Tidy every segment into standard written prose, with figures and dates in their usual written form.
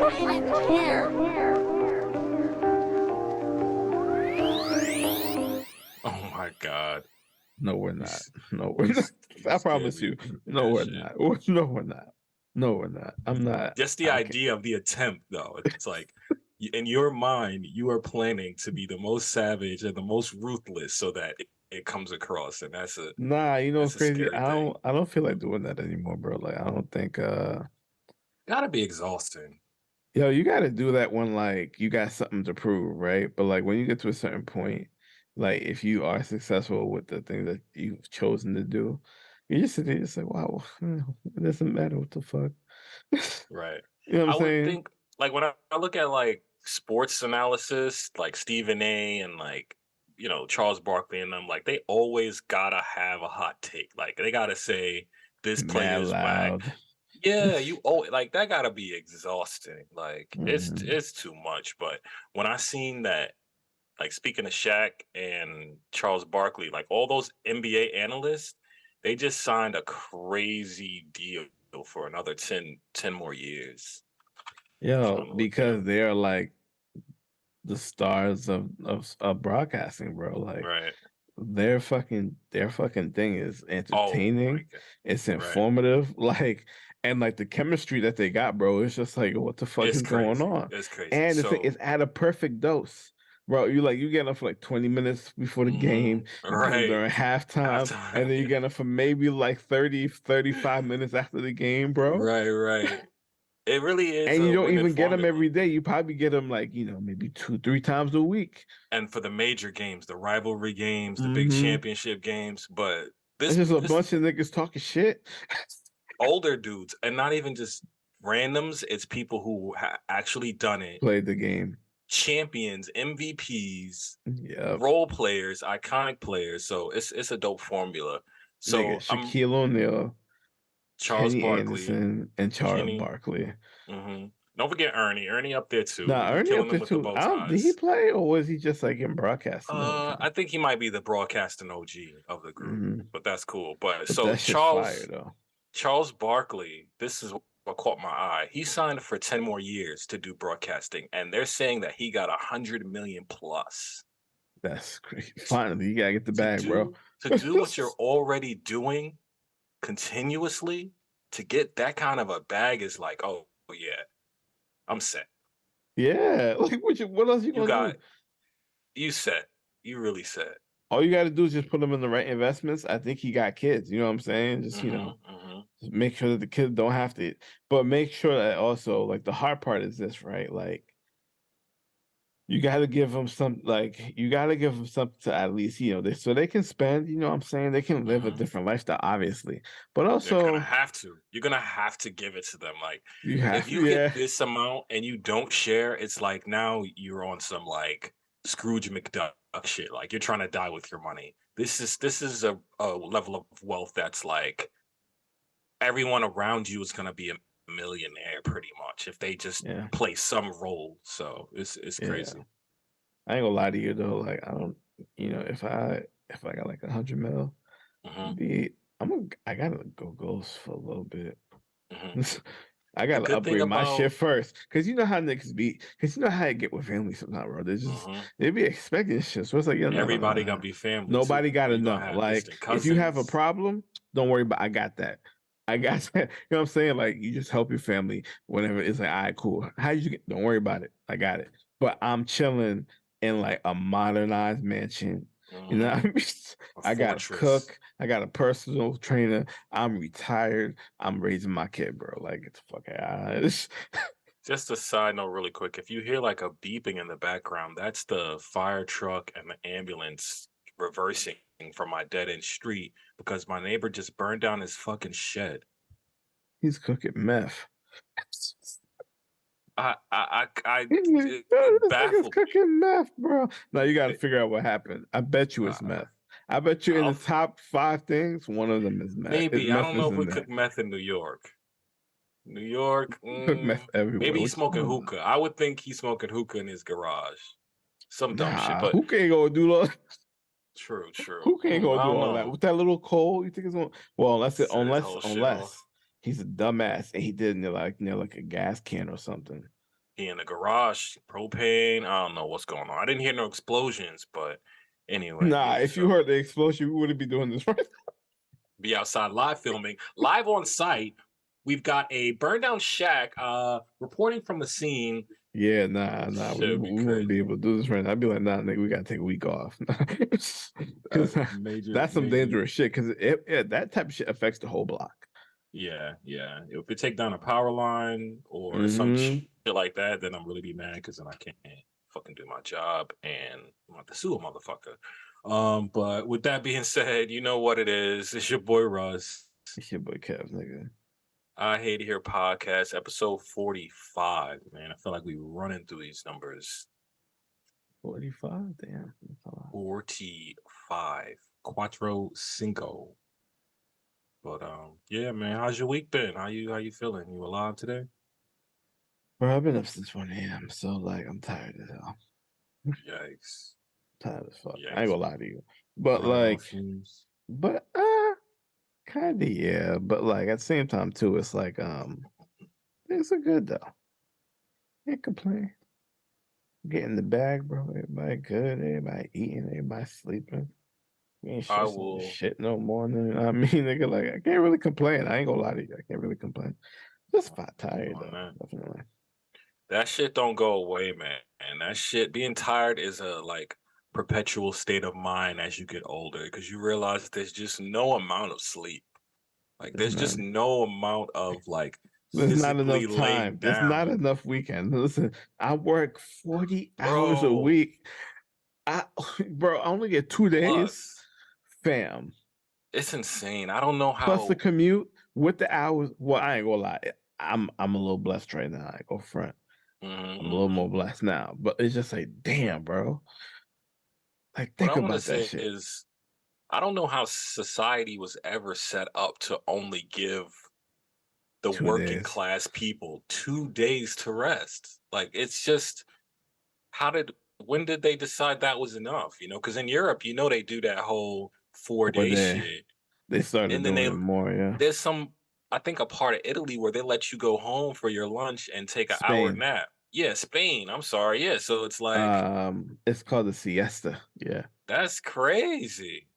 Oh my God. No, we're not. No, we're not. I promise you. No, we're not. No, we're not. No, we're not. I'm not. Just the idea of the attempt, though. It's like, in your mind, you are planning to be the most savage and the most ruthless so that it comes across. And that's a Nah, you know what's crazy? scary thing. I don't feel like doing that anymore, bro. Like I don't think Gotta be exhausting. yo, you gotta do that when like you got something to prove, right? But like when you get to a certain point, like if you are successful with the thing that you've chosen to do, you just sit there and just like, wow, it doesn't matter what the fuck. Right. You know what I'm I would saying? think, like, when I look at like sports analysis, like Stephen A and like, Charles Barkley and them, like they always gotta have a hot take. Like they gotta say this Mad player's whack. loud. Yeah, like that gotta be exhausting. Like Mhm. it's too much. But when I seen that, like speaking of Shaq and Charles Barkley, like all those NBA analysts, they just signed a crazy deal for another 10 more years. Yo, Trying to look because at they're like the stars of broadcasting, bro. Like right. their fucking thing is Oh my entertaining, God. it's Right. informative, like and like the chemistry that they got, bro, it's just like what the fuck It's is going crazy. on? It's crazy. And it's So at a perfect dose. Bro, you get up for like 20 minutes before the game, you get them right. during halftime, and Halftime. then you get them for maybe like 30, 35 minutes after the game, bro. Right, right. It really is And you a don't winning even get them formula. every day. You probably get them like, maybe 2, 3 times a week. And for the major games, the rivalry games, the big Mm-hmm. championship games, but It's this just a this bunch of niggas talking shit. older dudes, and not even just randoms, it's people who actually done it, Played the game. champions, MVPs, Yep. role players, iconic players. So it's a dope formula. Nigga, So I'm Shaquille O'Neal, Charles Kenny Barkley, Anderson, and Charles Kenny. Barkley. Don't forget Ernie. Ernie up there too. Nah, He Ernie up killing them there with the too. bow I don't, did he ties. play or was he just like in broadcasting the whole time? I think he might be the broadcasting OG of the group, Mm-hmm. but that's cool. But But so that shit's fire though. Charles Barkley, this is what caught my eye. He signed for 10 more years to do broadcasting, and they're saying that he got 100 million plus That's great. Finally, you gotta get the to bag, bro. do what you're already doing continuously. To get that kind of a bag is like, oh yeah, I'm set. Yeah, like what else you You gonna do? got you set. You really set. All you gotta do is just put them in the right investments. I think he got kids. You know what I'm saying? Just Mm-hmm. just make sure that the kids don't have to. But make sure that also, like the hard part is this, right? Like you got to give them some, like you got to give them something to at least, so they can spend. You know what I'm saying? They can live a different lifestyle, obviously, but They're gonna also have to. You're gonna have to give it to them. Like you if have to, you get yeah. this amount and you don't share, it's like now you're on some like Scrooge McDuck shit. Like you're trying to die with your money. This is a level of wealth that's like everyone around you is gonna be a millionaire pretty much if they just Yeah, play some role. So it's yeah. crazy. I ain't gonna lie to you though. Like I don't, if I got like 100 mil, hmm I gotta go ghost for a little bit. hmm I The gotta good thing upgrade my shit about first, cause you know how niggas be, cause you know how I get with family sometimes, bro. mhm, They be expecting shit. So it's like, yeah, no, no, no, everybody no. gonna be family too. Nobody gotta You gonna know. have Like, distant if you have a cousins. problem, don't worry about. I got that. I got hmm that. You know what I'm saying? Like, you just help your family whenever it's like, all right, cool. How you get? Don't worry about it. I got it. But I'm chilling in like a modernized mansion. You know, hmm what I mean? A I got a fortress. cook. I got a personal trainer. I'm retired. I'm raising my kid, bro. Like, get the fuck out. Just a side note, really quick. If you hear like a beeping in the background, that's the fire truck and the ambulance reversing from my dead end street because my neighbor just burned down his fucking shed. He's cooking meth. It, This it nigga's baffled me. cooking meth, bro. Now you got to It, figure out what happened. I bet you uh, it's meth. I bet you in the I'll, top 5 things, one of them is meth. maybe I Meth don't know is if in we there. cook meth in New York. New York, Cook meth everywhere. maybe he's What you smoking talking about? hookah. I would think he's smoking hookah in his garage. Some dumb shit, Nah, but who can't go do all? true, true. Who can't go I do don't all that know. with that little coal? You think it's going? Well, unless it, Set his whole shit off. unless he's a dumbass and he did it near like a gas can or something. He in the garage, propane. I don't know what's going on. I didn't hear no explosions, but Nah, anyway, if you so heard the explosion, we wouldn't be doing this right. be outside live filming, live on site. We've got a burned down shack. Reporting from the scene. Yeah, nah, we Should be we wouldn't be crazy. able to do this right now. I'd be like, nah, nigga, we gotta take a week off. Because Major, that's some major. dangerous shit. Because that type of shit affects the whole block. Yeah, yeah. If we take down a power line or some Mm-hmm. shit like that, then I'm really be mad because then I can't fucking do my job and I'm about to sue a motherfucker. But with that being said, you know what it is. It's your boy Russ. It's your boy Kev, nigga. I Hate to Hear podcast, episode 45. Man, I feel like we running through these numbers. 45? Damn. That's a lot. 45. Cuatro Cinco. But yeah, man, how's your week been? How you feeling? You alive today? Bro, I've been up since 1 a.m. So like I'm tired as hell. Yikes. Tired as fuck. I ain't Yikes. gonna lie to you. But Running on like, fumes. but kinda yeah. But like at the same time too, it's like things are good though. Can't complain. Getting the bag, bro. Everybody good. Everybody eating. Everybody sleeping. We ain't I stressing this will. shit no more. I mean, nigga, like I can't really complain. I ain't gonna lie to you. I can't really complain. Just fat tired On though, that. definitely. That shit don't go away, man. And that shit, being tired is a like perpetual state of mind as you get older because you realize there's just no amount of sleep. Like There's there's just not. no amount of like There's not physically enough laying time. There's not down, enough weekend. Listen, I work 40 hours a bro. week. I, bro, I only get 2 days, Plus, fam. it's insane. I don't know Plus the how. commute with the hours. Well, I ain't gonna lie. I'm a little blessed right now. I go front. I'm a little Mhm. more blessed now. But it's just like, damn, bro. Like, What I think want to about that say shit. is, I don't know how society was ever set up to only give the Two working days. class people 2 days to rest. Like it's just how did when did they decide that was enough? Because in Europe, they do that whole four Or day they shit, they started and then doing it more, yeah. there's some I think a part of Italy where they let you go home for your lunch and take an hour Spain. nap. Yeah, Spain. I'm sorry. Yeah, so it's like It's called a siesta. Yeah. that's crazy.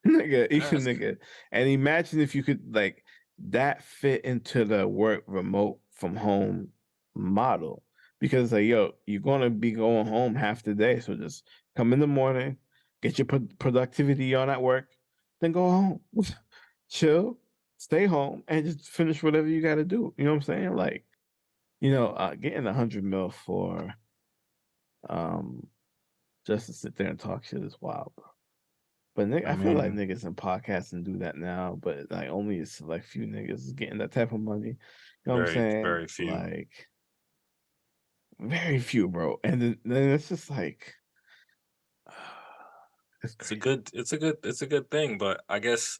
Nigga, even That's nigga. And imagine if you could like that fit into the work remote from home model. Because like, yo, you're gonna be going home half the day. So just come in the morning, get your productivity on at work, then go home. Chill, stay home, and just finish whatever you gotta do. You know what I'm saying? Like, getting 100 mil for um just to sit there and talk shit is wild. But I I feel like mean, niggas in podcasting do that now, but like only a select few niggas is getting that type of money. You know what I'm very, saying? very few. Like very few, bro. And then it's just like it's It's a crazy. good it's a good thing, but I guess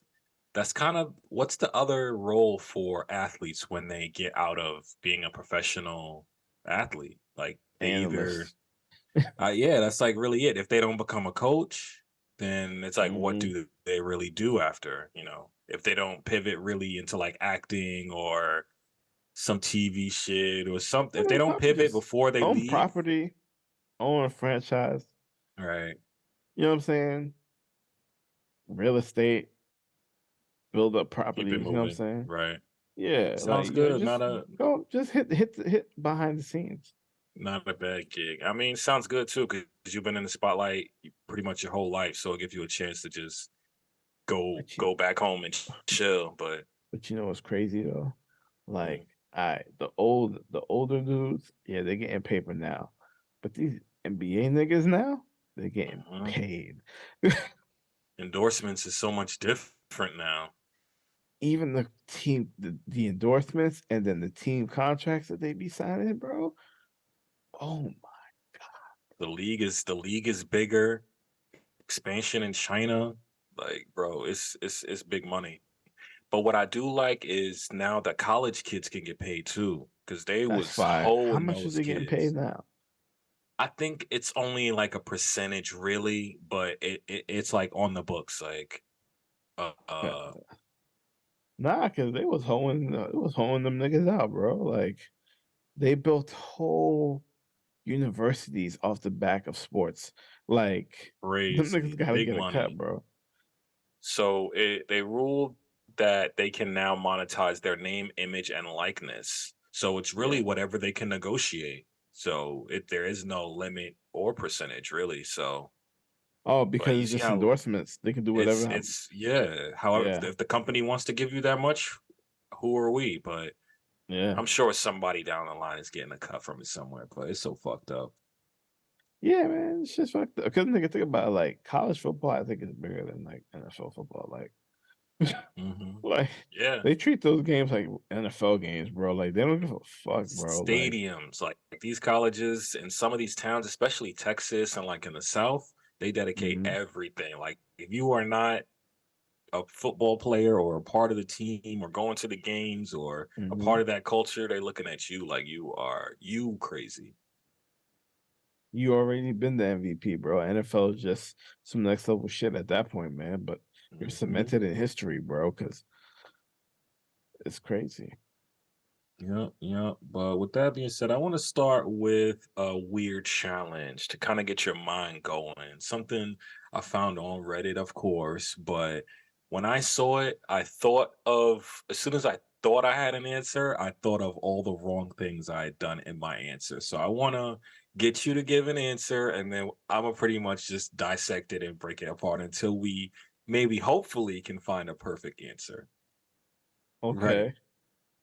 that's kind of what's the other role for athletes when they get out of being a professional athlete? Like they either Analysts. yeah, that's like really it. If they don't become a coach, then it's like what Hmm. do they really do after, If they don't pivot really into like acting or some TV shit or something. I If they mean, don't probably pivot just before they own leave, property, own a franchise. right, You know what I'm saying? Real estate, build up keep it properties. You know what I'm moving, saying? right. Yeah, Sounds like good. just go, just hit behind the scenes. Not a bad gig. I mean, sounds good too because you've been in the spotlight pretty much your whole life, so it gives you a chance to just go But you, go back home and chill. But but you know what's crazy though? mm, Like, the older dudes, yeah, they're getting paper now, but these NBA niggas now, they're getting mhm. paid. Endorsements is so much different now. Even the endorsements, and then the team contracts that they be signing, bro. Oh my, The league is bigger. Expansion in China, like bro, it's big money. But what I do like is now that college kids can get paid too because they that's was fire. How hoeing much are those they getting paid kids. now? I think it's only like a percentage really, but it's like on the books like uh, Yeah. uh Nah, cause they was hoeing them niggas out, bro. Like They built whole universities off the back of sports. Like them niggas Crazy. gotta Big get a cut, money. bro. So they ruled that they can now monetize their name, image, and likeness. So it's Yeah. really whatever they can negotiate. So there is no limit or percentage really. So, Oh, but because you it's see just how endorsements. They can do whatever. it's yeah. However, Yeah. if the company wants to give you that much, who are we? But Yeah. I'm sure somebody down the line is getting a cut from it somewhere. But it's so fucked up. Yeah, man. It's just fucked up. Because nigga think about it, like college football, I think is bigger than like NFL football. Like Hmm. like Yeah. they treat those games like NFL games, bro. Like they don't give a fuck, bro. Like Stadiums like these colleges in some of these towns, especially Texas and like in the South, they dedicate mhm, everything. Like if you are not a football player or a part of the team or going to the games or a mhm. part of that culture, they're looking at you like you crazy. You already been the MVP, bro. NFL is just some next level shit at that point, man. But you're Hmm. cemented in history, bro, because it's crazy. Yeah, yeah. But with that being said, I want to start with a weird challenge to kind of get your mind going. Something I found on Reddit, of course, but when I saw it, I thought of as soon as I thought I had an answer, I thought of all the wrong things I had done in my answer. So I want to get you to give an answer, and then I'm gonna pretty much just dissect it and break it apart until we maybe hopefully can find a perfect answer. Ready? Okay.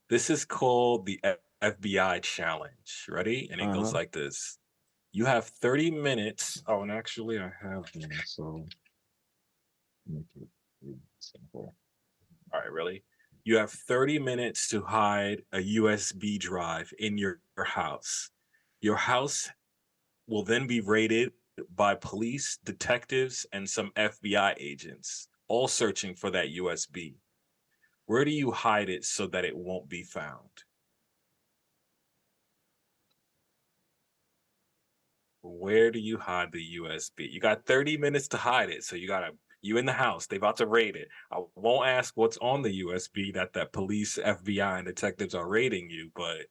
This is called the FBI challenge. Ready? And it goes Uh-huh. like this. You have 30 minutes. Oh, and actually, I have one. So make it really simple. All right, really? You have 30 minutes to hide a USB drive in your house. Your house will then be raided by police, detectives, and some FBI agents, all searching for that USB. Where do you hide it so that it won't be found? Where do you hide the USB? You got 30 minutes to hide it. So you in the house, they about to raid it. I won't ask what's on the USB that police, FBI, and detectives are raiding you, but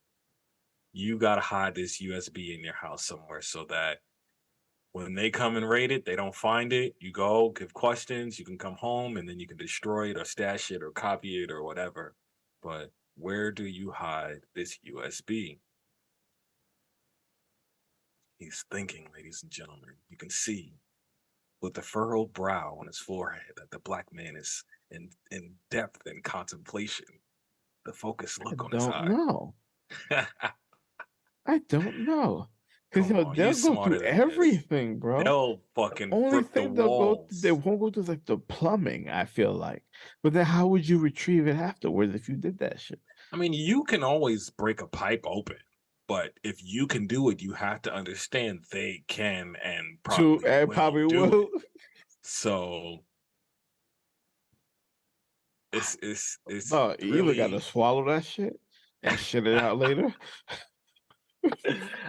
you gotta hide this USB in your house somewhere so that when they come and raid it, they don't find it. You go, give questions, you can come home, and then you can destroy it or stash it or copy it or whatever. But where do you hide this USB? He's thinking, ladies and gentlemen. You can see with the furrowed brow on his forehead that the black man is in depth and contemplation, the focused I look on his don't eye. know. I don't know. Cause Come yo, on, you they'll go through smarter than this. everything, bro. They'll The fucking only rip the thing they'll go through, they walls. won't go through is like the plumbing, I feel like. But then how would you retrieve it afterwards if you did that shit? I mean, you can always break a pipe open, but if you can do it, you have to understand they can and To probably I will probably do will. it. So it's No, you either gotta really swallow that shit and shit it out later.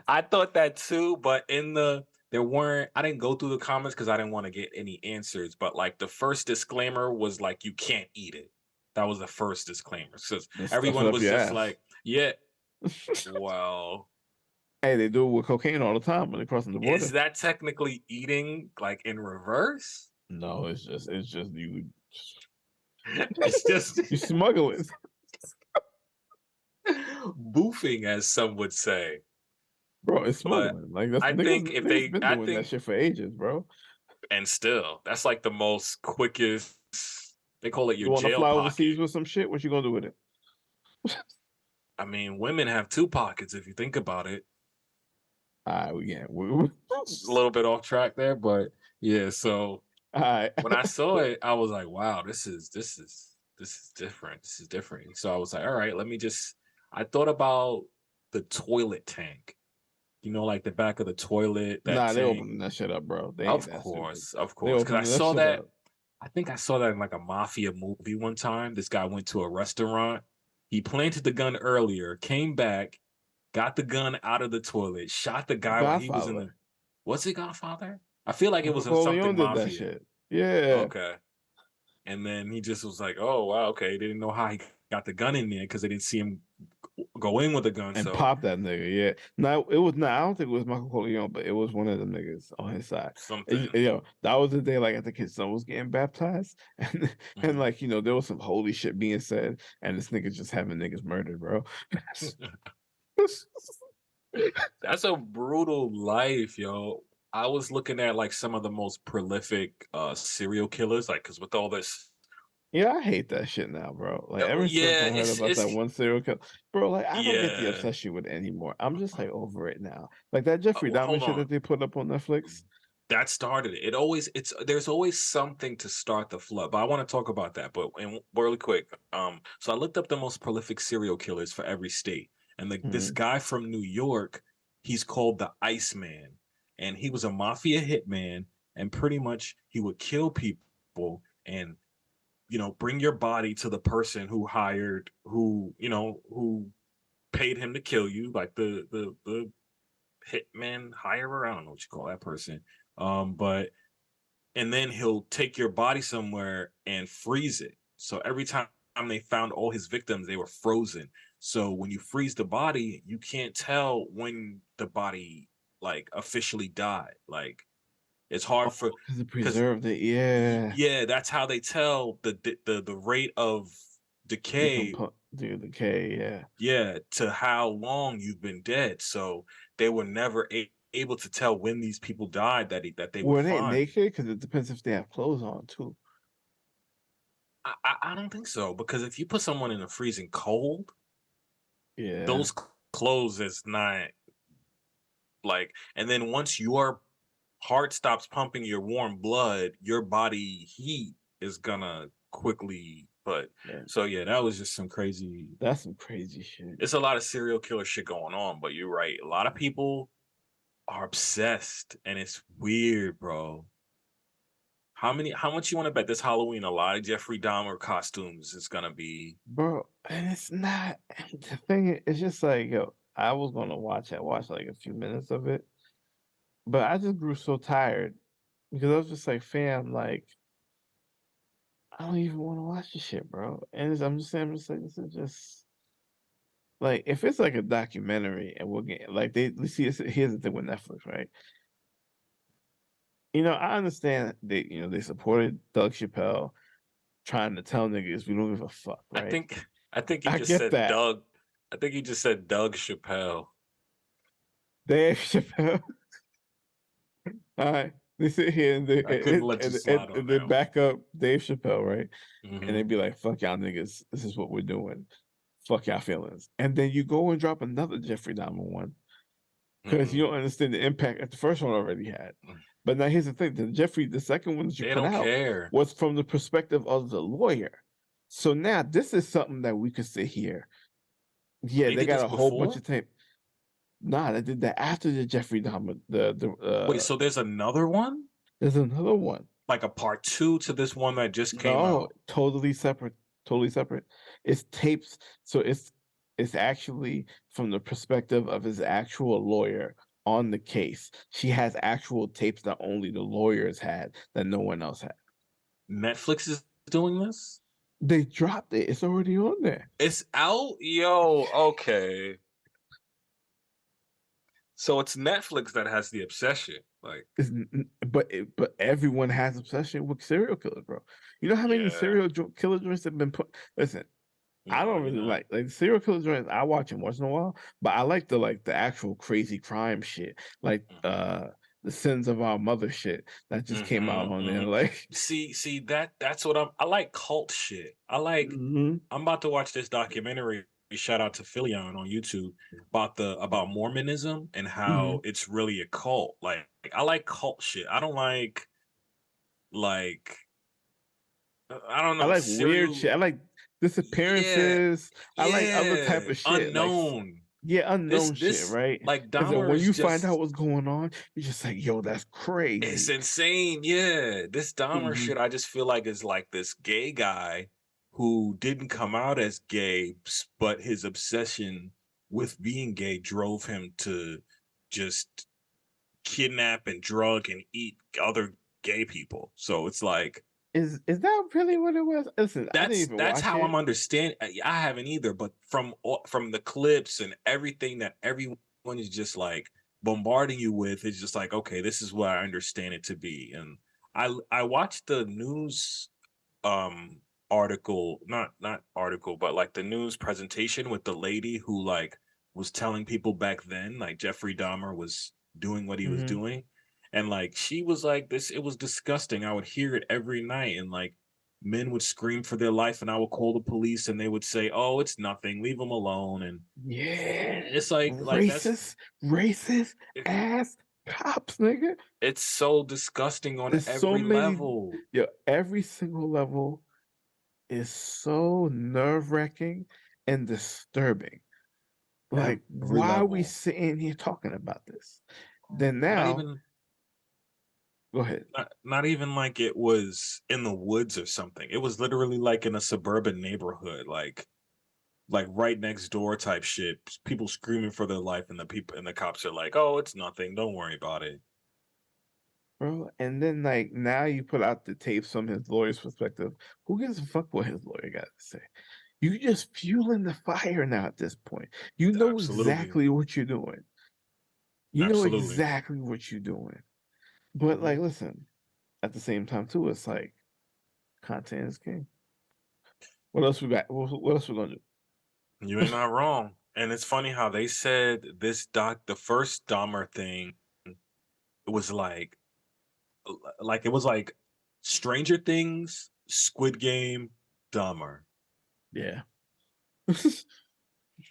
I thought that too, but there weren't I didn't go through the comments because I didn't want to get any answers. But like the first disclaimer was like you can't eat it. That was the first disclaimer. So Just stuff it everyone up was your just ass. like, yeah, well, Hey, they do it with cocaine all the time when they're crossing the is border. that technically eating like in reverse? No, it's just It's just you smuggle it. boofing, as some would say. Bro, it's But smuggling. Like that's I think niggas been I doing that think shit for ages, bro. and still, that's like the most quickest. They call it your You want to jail fly overseas pocket. with some shit? What you gonna do with it? I mean, women have two pockets if you think about it. All right, we can't. A little bit off track there, but yeah. So All right. when I saw it, I was like, "Wow, this is different. This is different." So I was like, "All right, let me just." I thought about the toilet tank. You know, like the back of the toilet, that Nah, they tank. opening that shit up, bro. They ain't that stupid. Of They course, because I opening that saw shit that. up. I think I saw that in like a mafia movie one time. This guy went to a restaurant. He planted the gun earlier, came back, got the gun out of the toilet, shot the guy while he was in the. Godfather. Was it Godfather? I feel like it Michael was in something Corleone did that mafia. shit. Yeah. Okay. And then he just was like, "Oh wow, okay." They didn't know how he got the gun in there because they didn't see him go in with a gun. and So pop that nigga. Yeah. No, it was not. I don't think it was Michael Corleone, but it was one of them niggas on his side. something. Yo, that was the day like I think his son was getting baptized, and Mhm. like there was some holy shit being said, and this nigga just having niggas murdered, bro. That's a brutal life, yo. I was looking at like some of the most prolific serial killers, like because with all this, Yeah, I hate that shit now, bro. Like ever since yeah, I heard about it's that one serial killer, bro, like I don't get the yeah. obsession with it anymore. I'm just like over it now. Like that Jeffrey Dahmer Hold shit on, that they put up on Netflix. that started it. It always it's there's always something to start the flood. But I want to talk about that. But really quick, so I looked up the most prolific serial killers for every state, and this Mhm. guy from New York, he's called the Iceman, and he was a mafia hitman, and pretty much he would kill people and bring your body to the person who hired who paid him to kill you, like the hitman hirer. I don't know what you call that person. But and then he'll take your body somewhere and freeze it. So every time they found all his victims, they were frozen. So when you freeze the body, you can't tell when the body like officially died. Like it's hard Oh, for because it because preserved it. Yeah. yeah, that's how they tell the rate of decay. Dude, the K, yeah. Yeah, to how long you've been dead. So they were never able to tell when these people died that they were Were they fine. naked? Because it depends if they have clothes on too. I don't think so because if you put someone in a freezing cold, Yeah. those clothes is not like. And then once your heart stops pumping your warm blood, your body heat is gonna quickly. But Yeah. so yeah, that was just some crazy. That's some crazy shit. It's a lot of serial killer shit going on. But you're right, a lot of people are obsessed, and it's weird, bro. How much you want to bet this Halloween a lot of Jeffrey Dahmer costumes is gonna be? Bro, and it's not the thing, it's just like, yo, I was gonna watch like a few minutes of it, but I just grew so tired because I was just like, fam, like, I don't even want to watch this shit, bro. And I'm just saying, I'm just like, this is just like, if it's like a documentary and we'll get like let's see, here's the thing with Netflix, right? I understand they supported Doug Chappelle trying to tell niggas we don't give a fuck, I right? think I think he I just get said that. Doug. I think he just said Doug Chappelle. Dave Chappelle. All right. They sit here and I couldn't let you slide on they that one. back up Dave Chappelle, right? And Hmm. they be like, fuck y'all niggas. This is what we're doing. Fuck y'all feelings. And then you go and drop another Jeffrey Dahmer one because you Mm-mm. don't understand the impact that the first one already had. But now here's the thing: the second one that you They put don't out care. was from the perspective of the lawyer. So now this is something that we could sit here. Yeah, They they did got this a whole bunch before. of tape. Nah, they did that after the Jeffrey Dahmer. Wait, so there's another one, There's another one. like a part two to this one that just came No, out. totally separate. Totally separate. It's tapes. So it's actually from the perspective of his actual lawyer on the case. She has actual tapes that only the lawyers had that no one else had. Netflix is doing this. They dropped it. It's already on there. It's out, yo. Okay, so it's Netflix that has the obsession. Like, But everyone has obsession with serial killers, bro. You know how many yeah, killer joints have been put? Listen, I no, don't you're really not. like serial killer joints. I watch them once in a while, but I like the actual crazy crime shit, like the sins of our mother shit that just came out on there. Hmm. Like, See that's what I like cult shit. mhm, I'm about to watch this documentary. Shout out to Philion on YouTube about Mormonism and how mhm. it's really a cult. Like I like cult shit. I don't like I don't I know like weird serial. shit. I like Yeah, disappearances. I like other type yeah, of shit, like unknown. yeah, unknown shit, This right? like And then Dahmer when is you find out just what's going on, you're just like, yo, that's it's crazy. insane. Yeah. This Dahmer Hmm. shit, I just feel like is like this gay guy who didn't come out as gay, but his obsession with being gay drove him to just kidnap and drug and eat other gay people. So it's like Is that really what it was? Listen, I didn't even That's watch how I'm it. understand. I haven't either, but from the clips and everything that everyone is just like bombarding you with, it's just like, okay, this is what I understand it to be. And I watched the news um article, not article, but like the news presentation with the lady who like was telling people back then, like Jeffrey Dahmer was doing what he was Mhm. doing. And like she was like this, it was disgusting. I would hear it every night, and like men would scream for their life, and I would call the police, and they would say, "Oh, it's nothing. Leave them alone." And Yeah. it's like that's Racist ass cops, nigga. it's so disgusting on There's so every many level. yo, every single level is so nerve-wracking and disturbing. Like, Every why are we level. sitting here talking about this? Then Not now, even go ahead. not even like it was in the woods or something. It was literally like in a suburban neighborhood, like right next door type shit. People screaming for their life, and the cops are like, "Oh, it's nothing. Don't worry about it." Bro. And then like now you put out the tapes from his lawyer's perspective. Who gives a fuck what his lawyer got to say? You just fueling the fire now at this point. You know Absolutely, exactly what you're doing. You know absolutely. exactly what you're doing. But Hmm. like, listen, at the same time too, it's like content is king. What else we got? What else we gonna do? You ain't not wrong. And it's funny how they said the first Dahmer thing, it was like it was like Stranger Things, Squid Game, Dahmer. Yeah.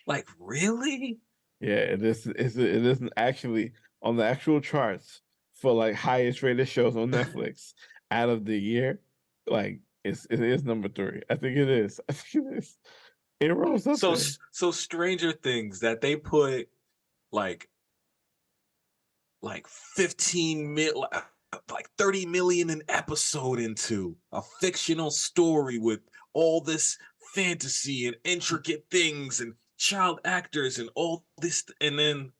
Like really? Yeah, it isn't actually on the actual charts for like highest rated shows on Netflix out of the year. Like it is number three. I think it is. I think it is. It rolls up So there. so Stranger Things that they put like like 15 mil like 30 million an episode into a fictional story with all this fantasy and intricate things and child actors and all this, and then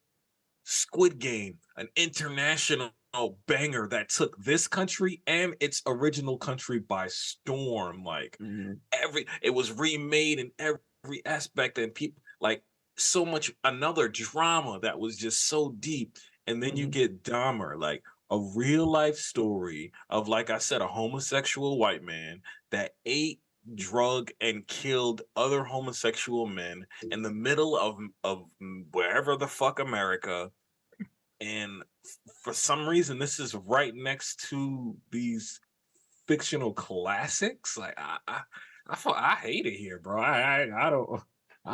Squid Game, an international banger that took this country and its original country by storm. Like Mhm, it was remade in every aspect, and people like so much another drama that was just so deep. And then you mhm, get Dahmer, like a real life story of, like I said, a homosexual white man that ate, drug, and killed other homosexual men in the middle of wherever the fuck America. And for some reason, this is right next to these fictional classics. Like I hate it here, bro. I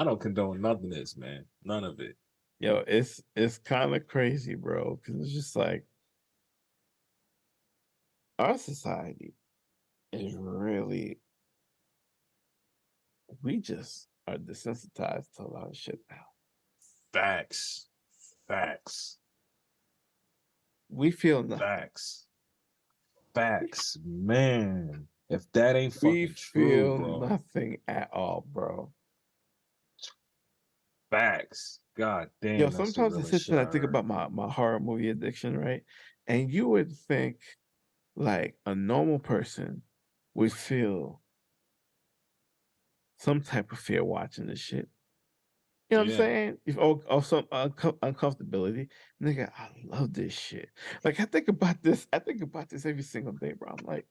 don't condone none of this, man. None of it. Yo, it's kind of crazy, bro, because it's just like our society is really we just are desensitized to a lot of shit now. Facts, facts, We feel nothing. facts, facts, man. If that ain't We fucking true, feel bro. nothing at all, bro. Facts. God Yo, damn, that's the sometimes I realest sit shit and I I think heard. about my horror movie addiction, right? And you would think like a normal person would feel some type of fear watching this shit. You know what I'm Yeah. saying? If or some uncomfortability, nigga, I love this shit. Like I think about this. I think about this every single day, bro. I'm like,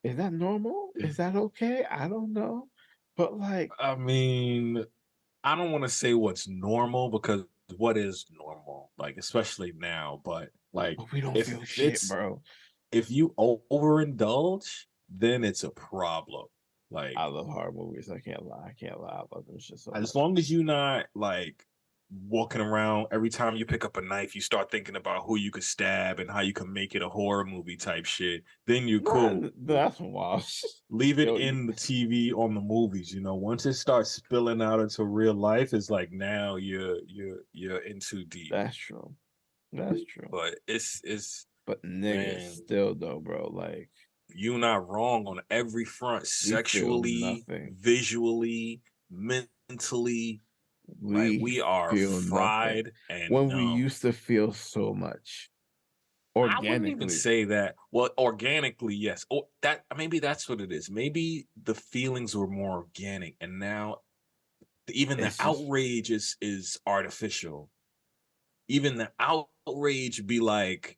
is that normal? Is that okay? I don't know, but like, I mean, I don't want to say what's normal because what is normal, like especially now, but like but we don't if feel shit, it's bro. if you overindulge, then it's a problem. I Like love horror movies. I can't lie. I can't lie. I love them shit so as much. long as you're not like walking around every time you pick up a knife, you start thinking about who you could stab and how you can make it a horror movie type shit, then you're cool. Nah, that's some wild. Leave it Yo, in the TV on the movies. Once it starts spilling out into real life, it's like now you're in too deep. that's true. That's true. But it's But niggas man, still though, bro. Like you not wrong on every front, we feel sexually, nothing. visually, mentally. Like We we are feel nothing fried and when we numb. used to feel so much. I wouldn't even organically. say that. Well, organically, yes. Or that maybe that's what it is. Maybe the feelings were more organic, and now even the It's just outrage is artificial. Even the outrage be like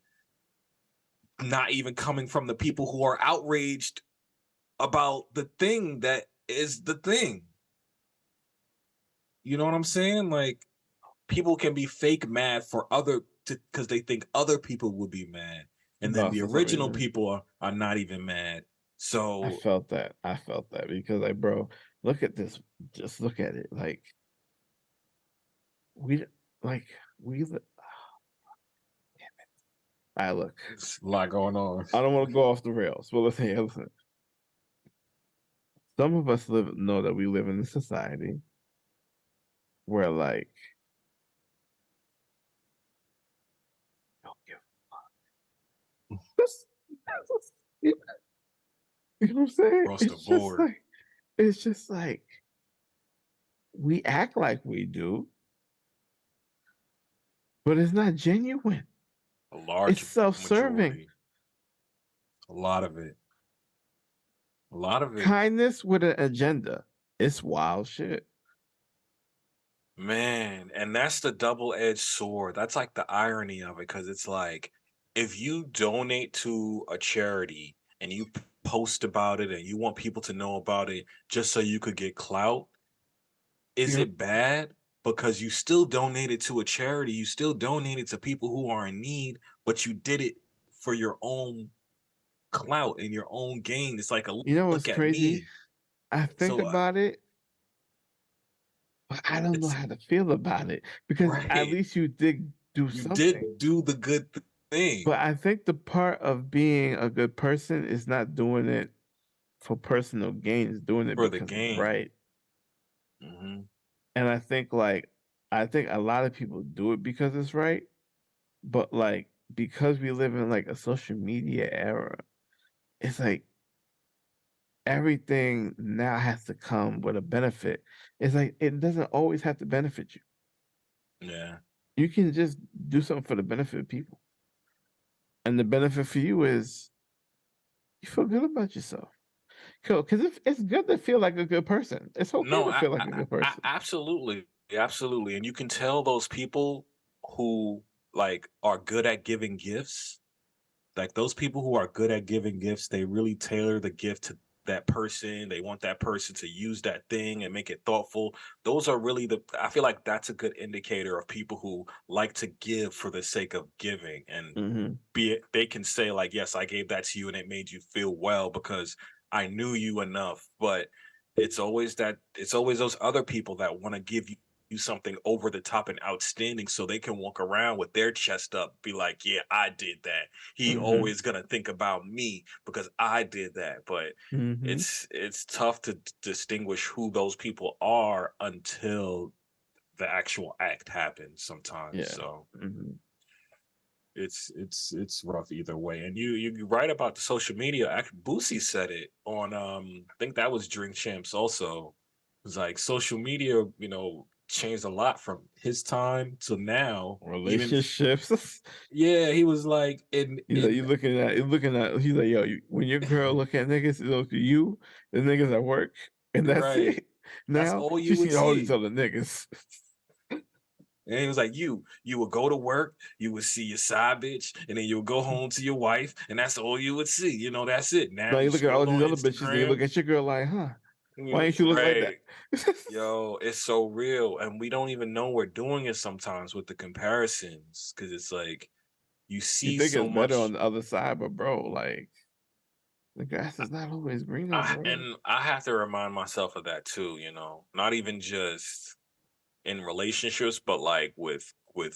not even coming from the people who are outraged about the thing that is the thing. You know what I'm saying? Like people can be fake mad for other because they think other people would be mad, and then lost the for some original reason. people are not even mad. So I felt that because like, bro, look at this. Just look at it. We like we. I look. it's a lot going on. I don't want to go off the rails, but listen. Some of us know that we live in a society where like don't give you know what I'm saying? Across the board. It's just like we act like we do, but it's not genuine. A It's large self-serving. majority. A lot of it. A lot of it. Kindness with an agenda. It's wild shit. Man, and that's the double-edged sword. That's like the irony of it, because it's like if you donate to a charity and you post about it and you want people to know about it just so you could get clout, is Yep. it bad? Because you still donated to a charity, you still donated to people who are in need, but you did it for your own clout and your own gain. It's like a You know what's look at crazy? me. I think So about it, but I don't know it's how to feel about it because at right. least you did do You something. did do the good thing But I think the part of being a good person is not doing it for personal gain, it's doing it for the because it's game. right. Hmm. And I think a lot of people do it because it's right, but like because we live in like a social media era, it's like everything now has to come with a benefit. It's like it doesn't always have to benefit you. Yeah. You can just do something for the benefit of people. And the benefit for you is you feel good about yourself. Cool. Because it's good to feel like a good person. It's okay No, to feel like a good person. absolutely, absolutely, and you can tell those people who like are good at giving gifts. Like those people who are good at giving gifts, they really tailor the gift to that person. They want that person to use that thing and make it thoughtful. Those are really I feel like that's a good indicator of people who like to give for the sake of giving, and Hmm. be it they can say like, yes, I gave that to you and it made you feel well because I knew you enough. But it's always those other people that want to give you something over the top and outstanding so they can walk around with their chest up, be like, yeah, I did that. He Hmm. always gonna think about me because I did that. But Hmm. it's tough to distinguish who those people are until the actual act happens sometimes. Yeah. So Hmm. it's rough either way. And you write about the social media. Actually, Boosie said it on I think that was Drink Champs also. It was like social media, changed a lot from his time to now. Even Relationships. yeah, he was like He's like, in you're looking at, he's like, yo, when your girl look at niggas, it look at you, the niggas at work, and that's right. it. That's Now all she you would seen all these see. other niggas. And he was like, you would go to work, you would see your side bitch, and then you would go home to your wife, and that's all you would see. That's it. Now Now you you look at all scroll these on other bitches, and you look Instagram. at your girl like, huh? Why ain't you look like that? Right. Yo, it's so real. And we don't even know we're doing it sometimes with the comparisons. Cause it's like you You see think it's so better on much. the other side, but bro, like the grass is not always greener, bro. I have to remind myself of that too, not even just in relationships, but like with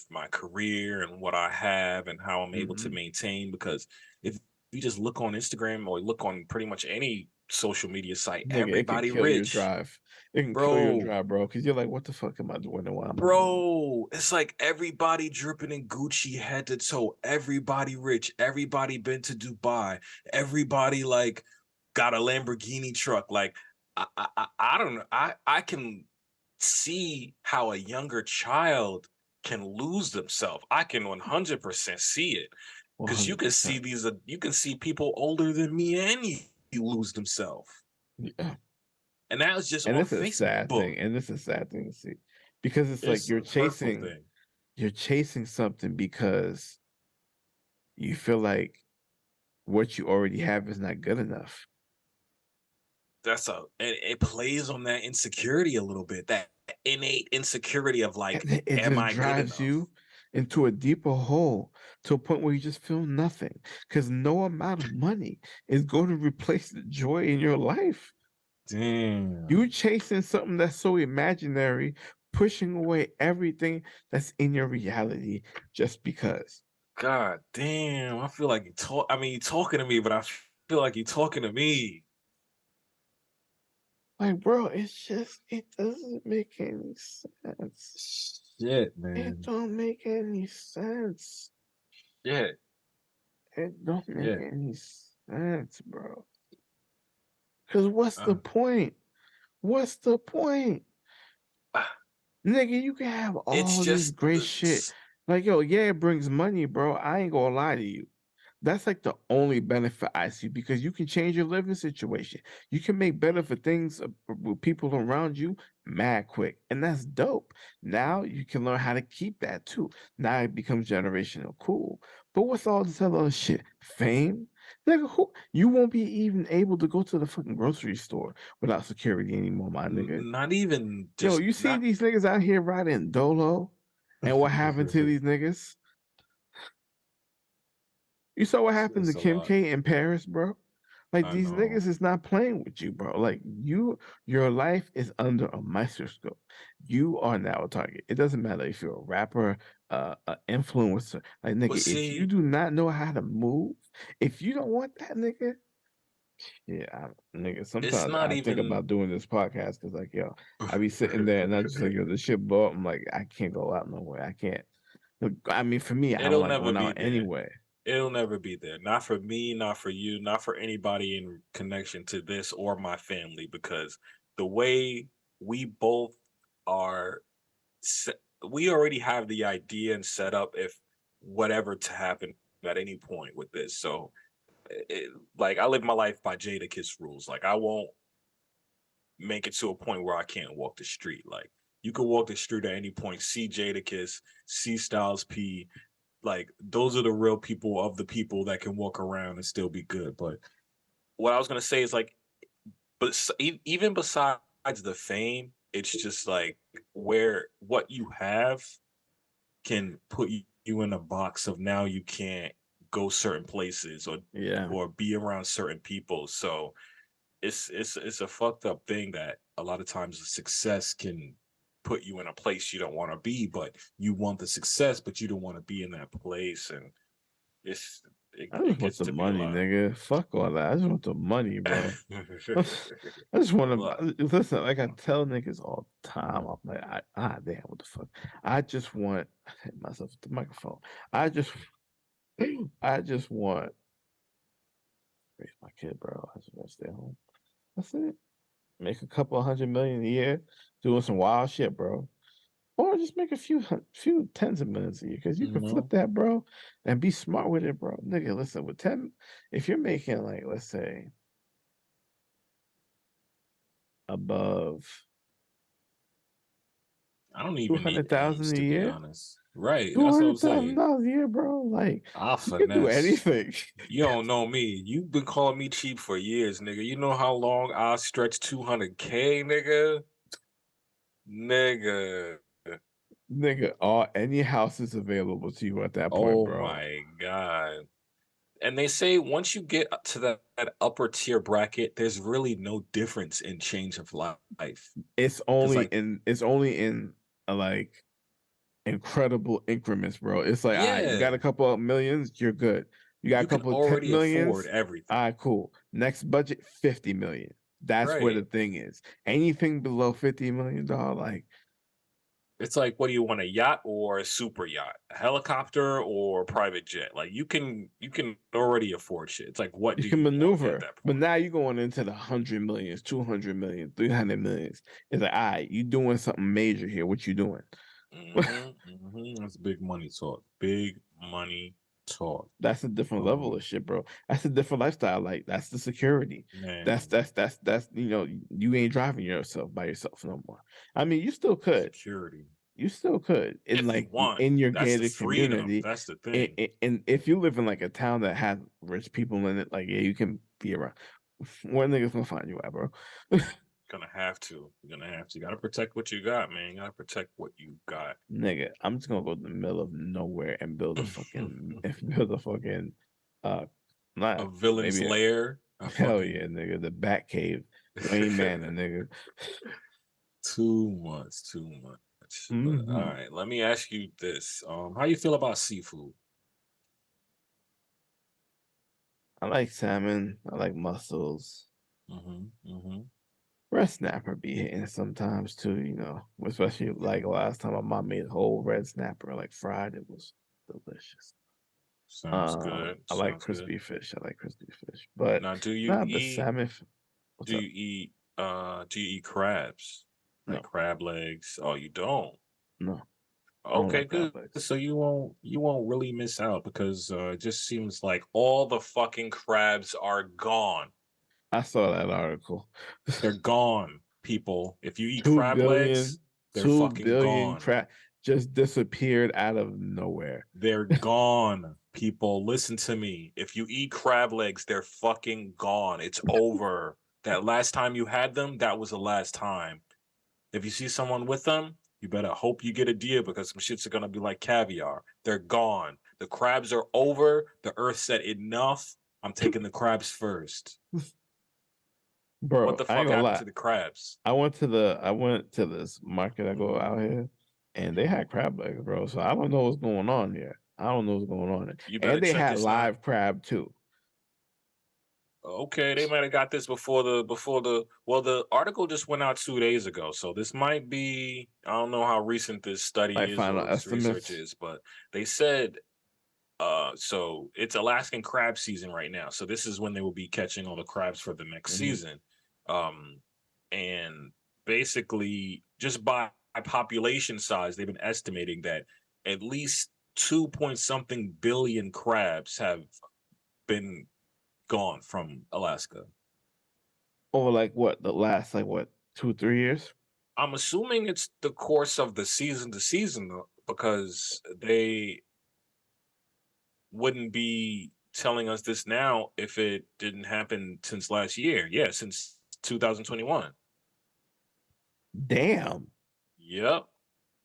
my career and what I have and how I'm able to Hmm. maintain. Because if you just look on Instagram or look on pretty much any social media site, Nigga, it could everybody kill your rich. drive. It can kill your Bro, drive, bro. Because you're like, what the fuck am I doing and why am I doing this? Bro, it's like everybody dripping in Gucci head to toe. Everybody rich. Everybody been to Dubai. Everybody like got a Lamborghini truck. Like I don't know. I can see how a younger child can lose themselves. I can 100% see it. Because you can see 100%. you can see people older than me and you lose themselves, Yeah. and that was just And on this is a sad Facebook. thing. And this is a sad thing to see. Because it's like It's a hurtful thing. you're chasing something because you feel like what you already have is not good enough. That's a it plays on that insecurity a little bit, that innate insecurity of like, And it am just I good drives enough? you into a deeper hole to a point where you just feel nothing. Because no amount of money is going to replace the joy in your life. You Damn. chasing something that's so imaginary, pushing away everything that's in your reality just because. God damn. I feel like you talk. I mean, you talking to me, but I feel like you talking to me. Like, bro, it's just it doesn't make any sense. Shit, It man. don't make any sense. Shit. It don't make Shit. any sense, bro. Cause what's the Uh, point? What's the point? ah, Nigga, you can have it's all this just great shit. Like, yo, yeah, it brings money, bro. I ain't gonna lie to you. That's like the only benefit I see because you can change your living situation. You can make better for things with people around you mad quick. And that's dope. Now you can learn how to keep that too. Now it becomes generational cool. But what's all this other shit? Fame? Nigga, who you won't be even able to go to the fucking grocery store without security anymore, my nigga. not even Yo, just you see not. these niggas out here riding Dolo and what happened to these niggas? You saw what happened to It's a Kim lot. K in Paris, bro? Like I these know. niggas is not playing with you, bro. Like your life is under a microscope. You are now a target. It doesn't matter if you're a rapper, an influencer. Like But nigga, if you see, do not know how to move, if you don't want that nigga, yeah, nigga. it's Sometimes not I think even. about doing this podcast because, like, yo, I be sitting there and I just like, yo, this shit blow up. I'm like, I can't go out nowhere. I can't. Look, I mean, for me, I don't It'll like never going be out there. anyway. It'll never be there. Not for me, not for you, not for anybody in connection to this or my family, because the way we both are, we already have the idea and set up if whatever to happen at any point with this. So, like, I live my life by Jadakiss rules. Like, I won't make it to a point where I can't walk the street. Like, you can walk the street at any point, see Jadakiss, see Styles P, like those are the real people of the people that can walk around and still be good. But what I was gonna say is like, but even besides the fame, it's just like where what you have can put you in a box of now you can't go certain places Yeah, or be around certain people. So it's a fucked up thing that a lot of times the success can put you in a place you don't want to be, but you want the success, but you don't want to be in that place, and it's I it just want gets the to be a money, lot. nigga. Fuck all that. I just want the money, bro. I just want Look, to listen. Like I tell niggas all the time, I'm like, damn, what the fuck? I just want I hit myself with the microphone. I just, I just want raise my kid, bro. I just want to stay home. That's it. Make a couple of 100 million a year, doing some wild shit, bro. Or just make a few tens of millions a year, because you you can flip know, that, bro, and be smart with it, bro. Nigga, listen, with 10, if you're making like, let's say, above I don't two even need hundred ends thousand a to be year, honest. Right, two that's what I'm hundred thousand saying. dollars a year, bro, like I'll you can do finesse. anything. You don't know me. You've been calling me cheap for years, nigga. You know how long I'll stretch 200K, nigga? Nigga. Nigga, all any house is available to you at that point, Oh bro. my God. And they say once you get up to that upper tier bracket, there's really no difference in change of life. Because, like, It's only in like incredible increments, bro. It's like, all right, you got yeah, a couple of millions, you're good. You got a you can couple of 10 already afford millions, all everything. right, cool. Next budget, 50 million. That's where the Right. thing is. Anything below $50 million, like It's like, what do you want, a yacht or a super yacht? A helicopter or a private jet? Like you can already afford shit. It's like, what you do can you want at maneuver. that But point? now you're going into the 100 millions, 200 million, 300 millions. It's like, all right, you doing something major here. What you doing? Mm-hmm. Mm-hmm. That's big money talk. Big money Talk. That's a different level of shit, bro. That's a different lifestyle. Like that's the security. Man, That's you ain't driving yourself by yourself no more. I mean, you still could. security. You still could in If you like want, in your that's the gated freedom. community. That's the And, thing. and if you live in like a town that has rich people in it, like yeah, you can be around. Where niggas gonna find you at, bro? Gonna have to. You're gonna have to. You gotta protect what you got, man. You gotta protect what you got. Nigga, I'm just gonna go to the middle of nowhere and build a fucking build a fucking uh A not villain's maybe a, lair. A hell yeah, fucking nigga, the Bat Cave, Wayne Manor, nigga. too much, too much. But all Hmm. right, let me ask you this. How you feel about seafood? I like salmon. I like mussels. Mm-hmm. Red snapper be hitting sometimes too, especially like last time my mom made whole red snapper like fried. It was delicious. Sounds good. I like Sounds good. crispy fish. I like crispy fish, but Now, do you nah, the eat salmon. What's do up? you eat do you eat crabs? Like No, crab legs? Oh, you don't. no, I don't Okay, like crab good. legs. So you won't really miss out because it just seems like all the fucking crabs are gone. I saw that article. They're gone, people. If you eat two crab billion, legs, they're two fucking billion gone. crab just disappeared out of nowhere. They're gone, people. Listen to me. If you eat crab legs, they're fucking gone. It's over. That last time you had them, that was the last time. If you see someone with them, you better hope you get a deal because some shits are gonna be like caviar. They're gone. The crabs are over. The earth said enough. I'm taking the crabs first. What Bro, the I ain't fuck gonna happened lie. to the crabs? I went to this market I go Mm-hmm. out here, and they Mm-hmm. had crab legs, bro. So I don't know what's going on here. I don't know what's going on there. You better And they check had it's not live crab too. okay. They might have got this before the well, the article just went out 2 days ago. So this might be I don't know how recent this study Like is final or this research estimates. is, but they said so it's Alaskan crab season right now. So this is when they will be catching all the crabs for the next Hmm. season. Um, and basically, just by population size, they've been estimating that at least 2 point something billion crabs have been gone from Alaska. Over like what the last like what 2 3 years? I'm assuming it's the course of the season to season though, because they wouldn't be telling us this now if it didn't happen since last year. Yeah, since 2021. Damn. Yep.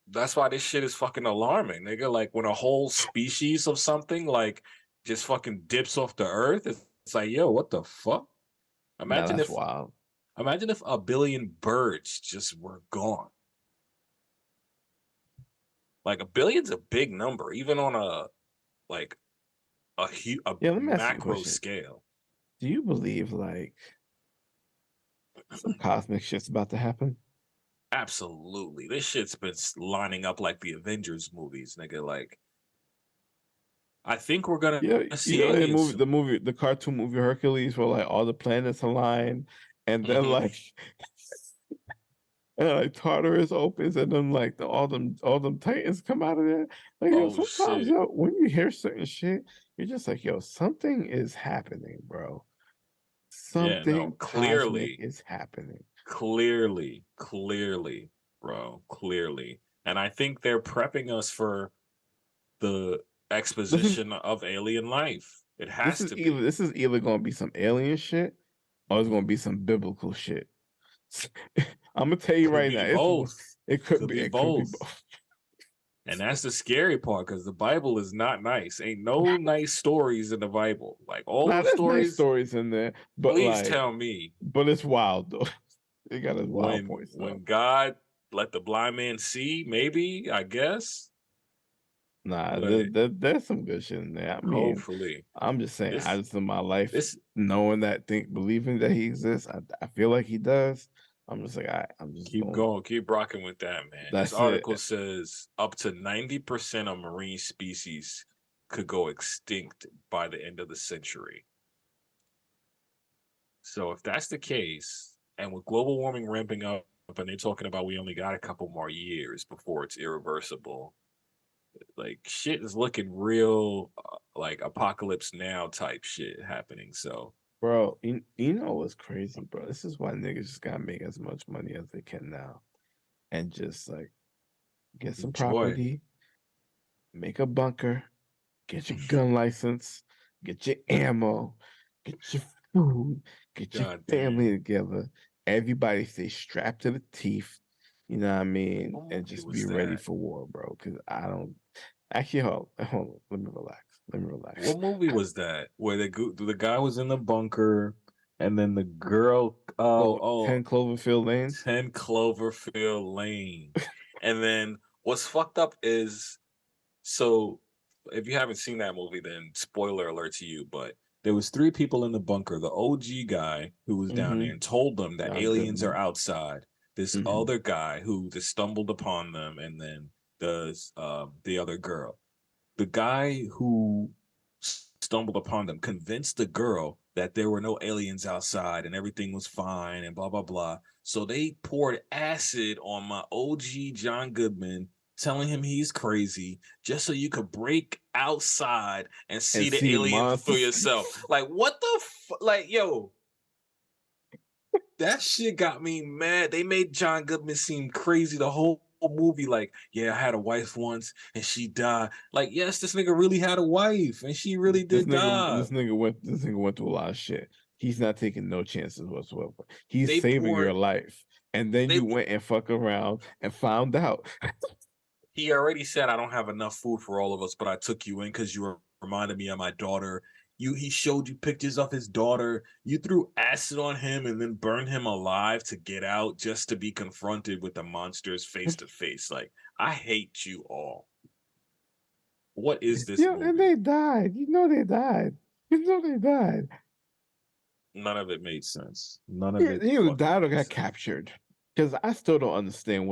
That's why this shit is fucking alarming, nigga. Like when a whole species of something like just fucking dips off the earth, it's like, yo, what the fuck? Nah, Imagine that's if wild. imagine if a billion birds just were gone. Like a billion's a big number, even on like a Yeah, let me ask you a macro question. scale. Do you believe like some cosmic shit's about to happen? Absolutely. This shit's been lining up like the Avengers movies, nigga. Like, I think we're gonna Yeah, see aliens soon. the cartoon movie Hercules, where like all the planets align, and then Hmm. like and like Tartarus opens, and then like all them Titans come out of there. Like yo, Oh sometimes shit. yo, when you hear certain shit, you're just like yo, something is happening, bro. Yeah, no, Something cosmic is happening. clearly, bro, clearly. And I think they're prepping us for the This is exposition of alien life. It this has is to either be. this is either gonna be some alien shit or it's Mhm. gonna be some biblical shit. I'm gonna tell you Could right now, be both. Could be it could be both. both. And that's the scary part because the Bible is not nice. Ain't no nice stories in the Bible. Like all Nah, those there's nice stories, stories in there, please tell me but it's wild though. It got its wild when points though. when God let the blind man see, maybe, I guess. Nah, But there's some good shit in there. I mean, hopefully I'm just saying, I this just in my life this knowing that, believing that he exists, I feel like he does. I'm just like, I'm just keep going. going, keep rocking with that, man. This That's it. article says up to 90% of marine species could go extinct by the end of the century. So if that's the case, and with global warming ramping up, and they're talking about we only got a couple more years before it's irreversible, Like shit is looking real, like apocalypse now type shit happening. So Bro, you know what's crazy, bro? This is why niggas just gotta make as much money as they can now, and just like get some enjoy. property, make a bunker, get your gun license, get your ammo, get your food, get your God family damn. together. Everybody stay strapped to the teeth, you know what I mean? What And movie just be was ready that? for war, bro. Cause I don't actually hold on. Let me relax. Let me relax. What movie was that? Where the guy was in the bunker, and then the girl, 10 Cloverfield Lane. 10 Cloverfield Lane. And then what's fucked up is, so if you haven't seen that movie, then spoiler alert to you, but there was three people in the bunker. The OG guy who was down Mm-hmm. there and told them that John aliens are Goodman. outside. This Mm-hmm. other guy who just stumbled upon them, and then the other girl. The guy who stumbled upon them convinced the girl that there were no aliens outside and everything was fine and blah blah blah. So they poured acid on my OG John Goodman, telling him he's crazy just so you could break outside and And see the see aliens for monsters. yourself. Like what the like yo, that shit got me mad. They made John Goodman seem crazy the whole movie. Like, yeah, I had a wife once and she died. Like, yes, this nigga really had a wife and she really did die. This nigga went through a lot of shit. He's not taking no chances whatsoever. He's They saving your poured. life. And then They you went and fuck around and found out. He already said I don't have enough food for all of us, but I took you in because you reminded me of my daughter. He showed you pictures of his daughter. You threw acid on him and then burned him alive to get out just to be confronted with the monsters face to face. Like, I hate you all. What is this Yeah, and movie? they died. You know they died. You know they died. None of it made sense. None of it Either fucking died or made got sense. captured. Because I still don't understand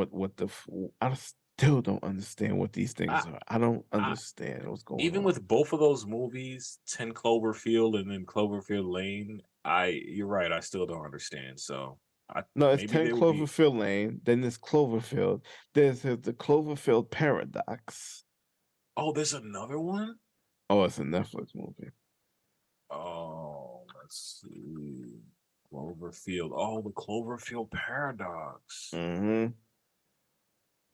I still don't understand what these I, things are. I don't I understand what's going even on. with both of those movies, 10 Cloverfield and then Cloverfield Lane, you're right, I still don't understand. So I No, it's maybe 10 they will be. Cloverfield Lane. Then there's Cloverfield. There's the Cloverfield Paradox. Oh, there's another one? Oh, it's a Netflix movie. Oh, let's see. Cloverfield. Oh, the Cloverfield paradox. Mm-hmm.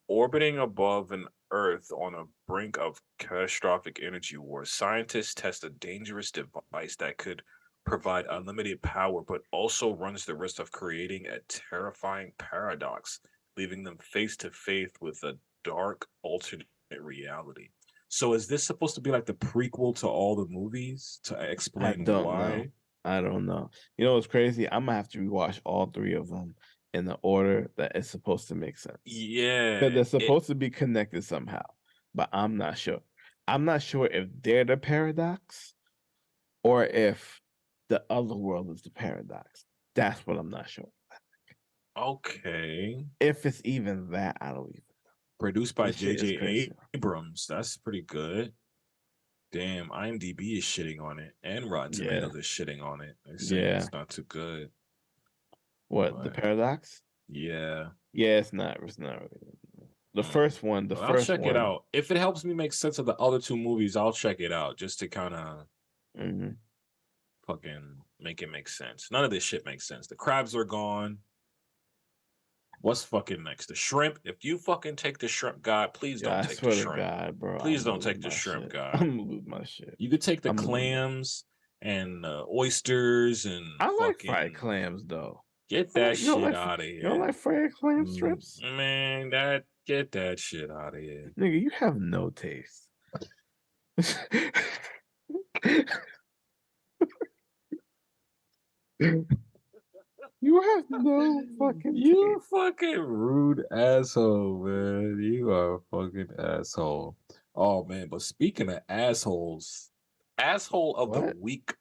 Orbiting above an Earth on a brink of catastrophic energy war, scientists test a dangerous device that could provide unlimited power, but also runs the risk of creating a terrifying paradox, leaving them face to face with a dark alternate reality. So, is this supposed to be like the prequel to all the movies to I explain don't know. why? I don't know. You know what's crazy? I'm gonna have to rewatch all three of them in the order that it's supposed to make sense. Because Yeah, they're it supposed to be connected somehow, but I'm not sure. I'm not sure if they're the paradox or if the other world is the paradox. That's what I'm not sure. okay. If it's even that, I don't even. Produced by This shit is J.J. crazy. Abrams. That's pretty good. Damn, IMDb is shitting on it, and Rotten Yeah, Tomatoes is shitting on it. They're saying yeah. it's not too good. What the But paradox? yeah, Yeah, it's not. It's not really. The mm. first one. The But I'll first check it one. out. If it helps me make sense of the other two movies, I'll check it out just to kind of Hmm. fucking make it make sense. None of this shit makes sense. The crabs are gone. What's fucking next? The shrimp. If you fucking take the shrimp guy, please Yeah, don't I take the swear to shrimp. God, bro, Please I'm gonna don't lose take the my shrimp shit. guy. I'm gonna lose my shit. You could take the I'm gonna lose my. clams and oysters and I like fried fucking clams though. get I that like you don't shit like out of you don't here. like fried clam strips, Man, that get that shit out of here. nigga. You have no taste. You have no fucking You taste. fucking rude asshole, man. You are a fucking asshole. Oh man, but speaking of assholes, asshole of the What? week.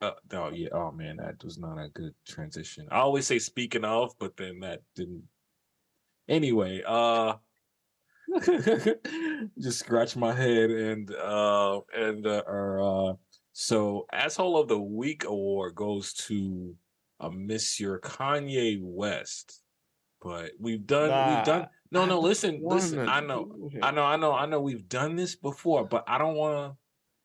No, yeah. Oh man, that was not a good transition. I always say speaking of, but then that didn't. Anyway, just scratch my head so asshole of the week award goes to Monsieur Kanye West But we've Nah, done. No, I no. don't Listen. wanna I do know, him. I know. We've done this before, but I don't want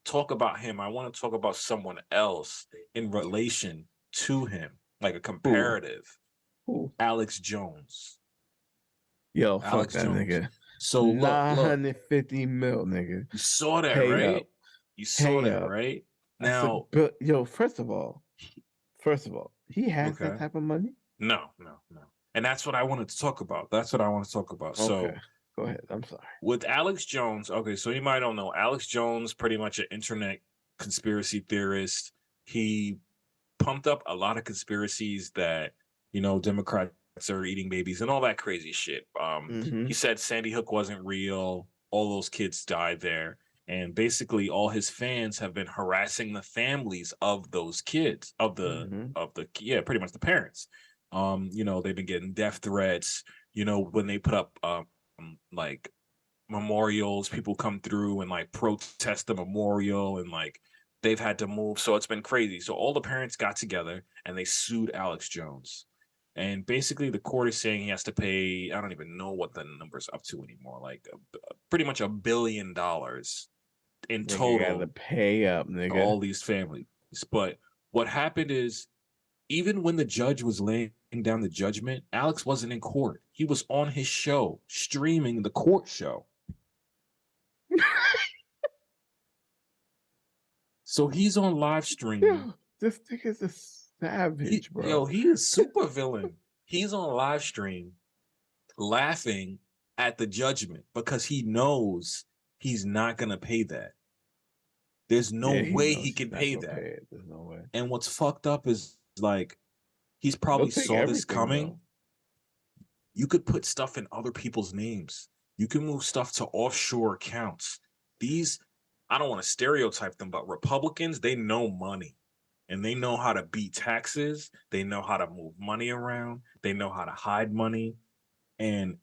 to talk about him. I want to talk about someone else in relation to him, like a Who? comparative. Who? Alex Jones. Yo, fuck Alex that Jones. nigga. So look. 950 mil, nigga. You saw that, Pay right? up. You saw Pay that, up. right? That's a Now, yo, first of all, he has that okay. type of money. No, no, no. And that's what I wanted to talk about. That's what I want to talk about. Okay. So Go ahead. I'm sorry. with Alex Jones, okay, so you might don't know, Alex Jones, pretty much an internet conspiracy theorist. He pumped up a lot of conspiracies that, Democrats are eating babies and all that crazy shit. He Mm-hmm. said Sandy Hook wasn't real, all those kids died there. And basically all his fans have been harassing the families of those kids, Mm-hmm. yeah, pretty much the parents. They've been getting death threats, when they put up like memorials, people come through and like protest the memorial, and like they've had to move. So it's been crazy. So all the parents got together and they sued Alex Jones. And basically the court is saying he has to pay, I don't even know what the number's up to anymore, like pretty much $1 billion in Nigga gotta total pay up, to nigga. all these families. But what happened is, even when the judge was laying down the judgment, Alex wasn't in court. He was on his show, streaming the court show. So he's on live stream. Yo, this nigga's a savage, bro. He is super villain. He's on live stream laughing at the judgment because he knows he's not gonna pay that. There's no Yeah, he way knows he he's can not pay gonna that. pay it. There's no way. And what's fucked up is like he's He'll probably take saw this everything coming. though. You could put stuff in other people's names. You can move stuff to offshore accounts. These, I don't want to stereotype them, but Republicans, they know money and they know how to beat taxes. They know how to move money around. They know how to hide money. And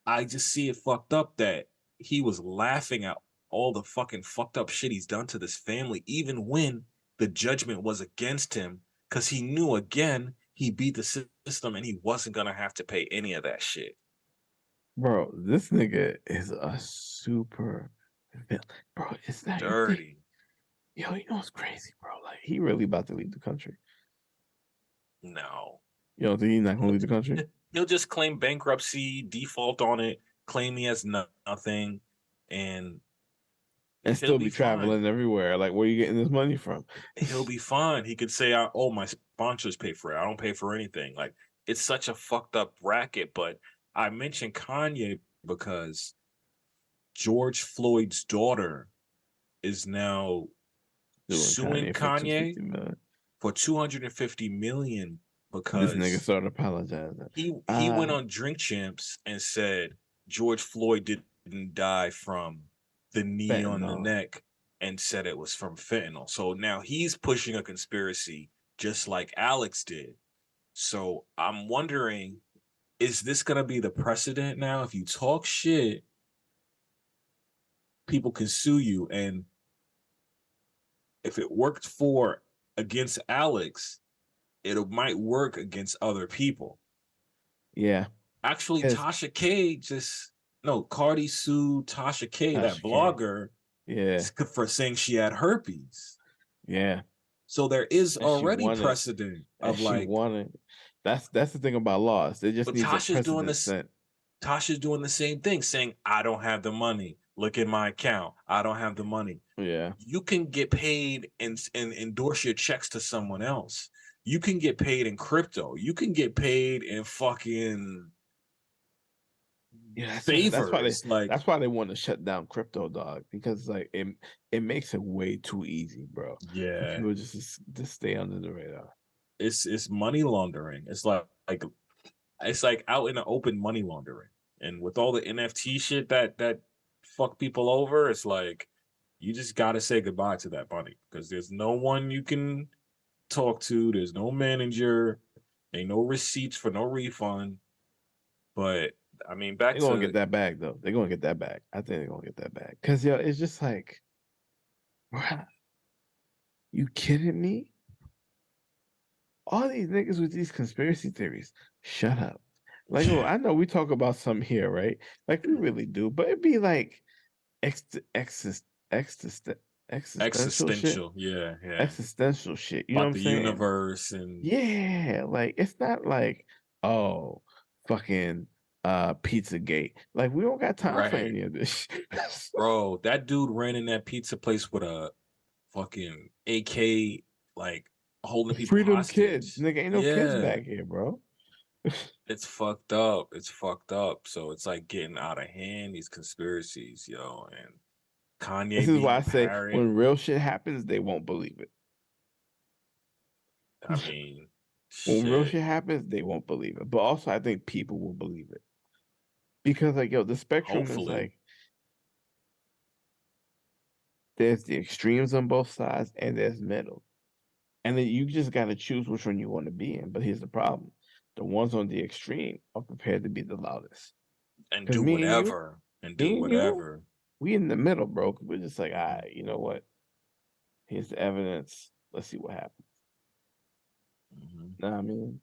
I just see it fucked up that he was laughing at all the fucking fucked up shit he's done to this family, even when the judgment was against him, because he knew again he beat the system and he wasn't gonna have to pay any of that shit. Bro, this nigga is a super villain. Bro, it's not you think. Dirty. Yo, you know what's crazy, bro? Like he really about to leave the country. No. You don't think he's not gonna leave the country? He'll just claim bankruptcy, default on it, claim he has nothing, and And he'll still be be fine. traveling everywhere. Like, where are you getting this money from? He'll be fine. He could say, "Oh, my sponsors pay for it. I don't pay for anything." Like, it's such a fucked up racket. But I mentioned Kanye because George Floyd's daughter is now Doing suing Kanye for Kanye 250 million. for 250 million This nigga because started apologizing. he went on Drink Champs and said George Floyd didn't die from the knee on the Fentanyl. neck, and said it was from fentanyl. So now he's pushing a conspiracy just like Alex did. So I'm wondering, is this gonna be the precedent now? If you talk shit, people can sue you. And if it worked for against Alex, it might work against other people. Yeah. Actually, Because Tasha K just no, Cardi sued Tasha K, that Tasha K. blogger, Yeah. for saying she had herpes. Yeah. So there is And she already won it. precedent And of she like, won it. That's the thing about laws. It just but needs a precedent set. Tasha's doing the same thing, saying, I don't have the money. Look at my account. I don't have the money. Yeah. You can get paid and endorse your checks to someone else. You can get paid in crypto. You can get paid in fucking Yeah, favors. Like, that's why they want to shut down crypto, dog, because like it makes it way too easy, bro, for yeah, people just to stay under the radar. it's money laundering. It's like it's like out in the open money laundering. And with all the NFT shit that fuck people over, it's like you just gotta say goodbye to that money because there's no one you can talk to. There's no manager. Ain't no receipts for no refund. But I mean, back They're gonna to get that back though. They're gonna get that back. I think they're gonna get that back. Cause yo, it's just like, bruh, you kidding me? All these niggas with these conspiracy theories, shut up. Like, look, I know we talk about some here, right? Like we really do, but it'd be like ex ex exist existential shit. Existential, yeah, yeah. Existential shit. You know what About I'm the saying? universe and Yeah, like it's not like, oh, fucking Pizzagate. Like we don't got time for right, any of this shit. bro. That dude ran in that pizza place with a fucking AK, like holding people Freedom kids. hostage. Nigga, ain't no kids Yeah, back here, bro. it's fucked up. It's fucked up. So it's like getting out of hand. These conspiracies, yo, and This Kanye is why being I say parrot. when real shit happens, they won't believe it. I mean, When real shit. shit happens, they won't believe it. But also I think people will believe it. Because like yo, the spectrum is Hopefully, like there's the extremes on both sides and there's middle. And then you just gotta choose which one you want to be in. But here's the problem. The ones on the extreme are prepared to be the loudest. and Because do whatever, and do me and you, whatever. we in the middle, bro. We're just like, all Hmm. right, you know what? Here's the evidence. Let's see what happens. Hmm. Know what I mean?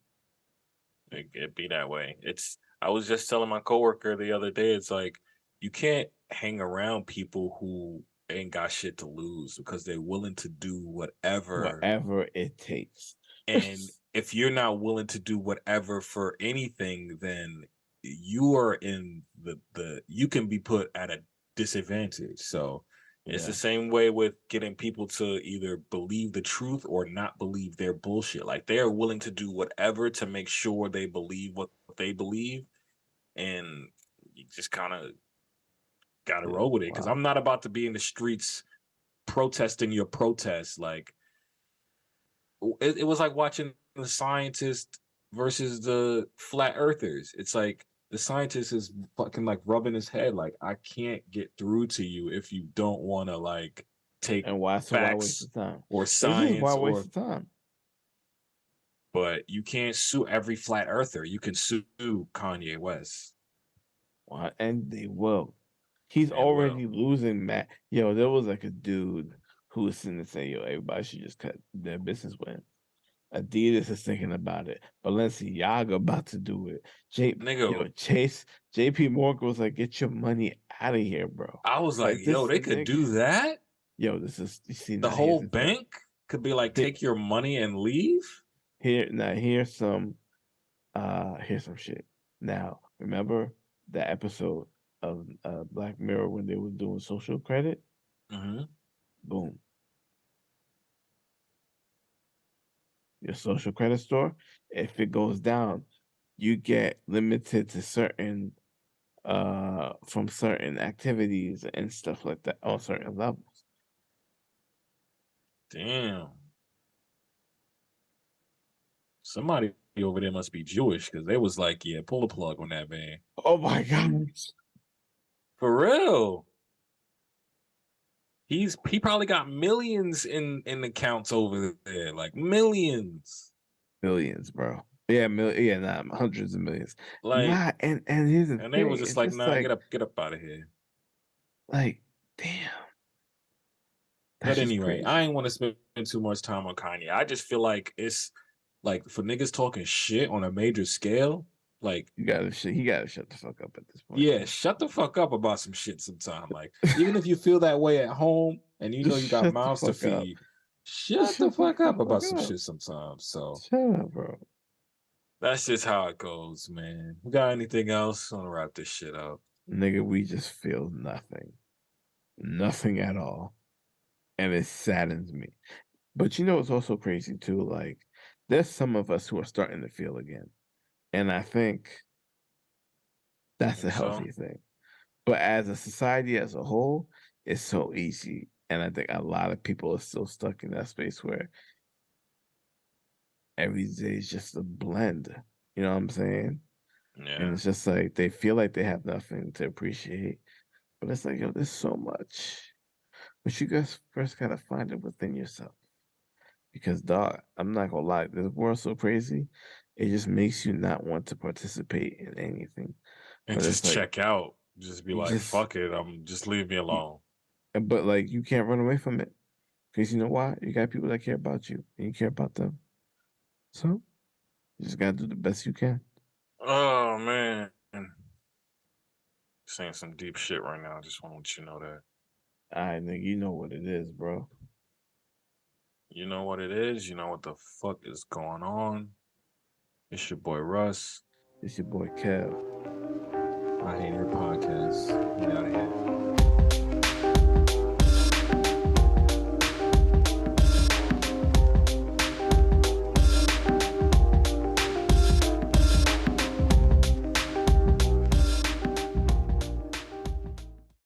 It be that way. It's. I was just telling my coworker the other day. It's like you can't hang around people who ain't got shit to lose because they're willing to do whatever. Whatever it takes. And if you're not willing to do whatever for anything, then you are in the you can be put at a disadvantage. So it's the Yeah. same way with getting people to either believe the truth or not believe their bullshit. Like they are willing to do whatever to make sure they believe what they believe, and you just kind of got to Yeah. roll with it. Because Wow. I'm not about to be in the streets protesting your protest. Like it was like watching the scientist versus the flat earthers. It's like the scientist is fucking like rubbing his head like I can't get through to you if you don't want to like take And why so why waste the facts time? or This is why science waste or the time. but you can't sue every flat earther. You can sue Kanye West. Why? And they will. He's They will. already losing Matt. Yo, there was like a dude who was sitting there saying, yo, everybody should just cut their business with him. Adidas is thinking about it. Balenciaga about to do it. Nigga, JP Morgan was like, get your money out of here, bro. I was like, Like yo, this they could nigga, do that? yo, this is you see The now here's whole the thing. bank could be like, Here, take your money and leave? here's some shit. Now, remember that episode of Black Mirror when they were doing social credit? Mm-hmm. Boom. Your social credit store, if it goes down, you get limited to certain from certain activities and stuff like that on certain levels. Damn. Somebody over there must be Jewish because they was like, yeah, pull the plug on that man. Oh my god. For real. He probably got millions in accounts over there, like millions. Millions, bro. Yeah, nah, hundreds of millions. Like, Nah, and here's the and they was thing, just it's like, just nah, get up out of here. like, damn, But that's just anyway, I crazy. ain't want to spend too much time on Kanye. I just feel like it's like for niggas talking shit on a major scale, like He gotta shut the fuck up at this point, yeah, man. shut the fuck up about some shit sometime. Like, even if you feel that way at home and you know Just you got shut the mouths to fuck up. feed, shut the Shut the fuck up fuck about some up. shit sometimes. So Shut up, bro. that's just how it goes, man. We got anything else? I want to wrap this shit up. Nigga, we just feel nothing. Nothing at all. And it saddens me. But you know it's also crazy too, like there's some of us who are starting to feel again. And I think You that's a think so? healthy thing. But as a society as a whole, it's so easy. And I think a lot of people are still stuck in that space where every day is just a blend. You know what I'm saying? And Yeah. it's just like they feel like they have nothing to appreciate. But it's like, yo, there's so much. But you guys first gotta find it within yourself. Because dog, I'm not gonna lie, this world's so crazy, it just makes you not want to participate in anything. And But it's just like check out. Just be you like, just fuck it. I'm just leave me you, alone. but like you can't run away from it. Because you know why? You got people that care about you and you care about them. So you just gotta do the best you can. Oh man. Saying some deep shit right now. I just want to let you know that. All right, nigga, you know what it is, bro. You know what it is. You know what the fuck is going on. It's your boy Russ. It's your boy Kev. I hate your podcast.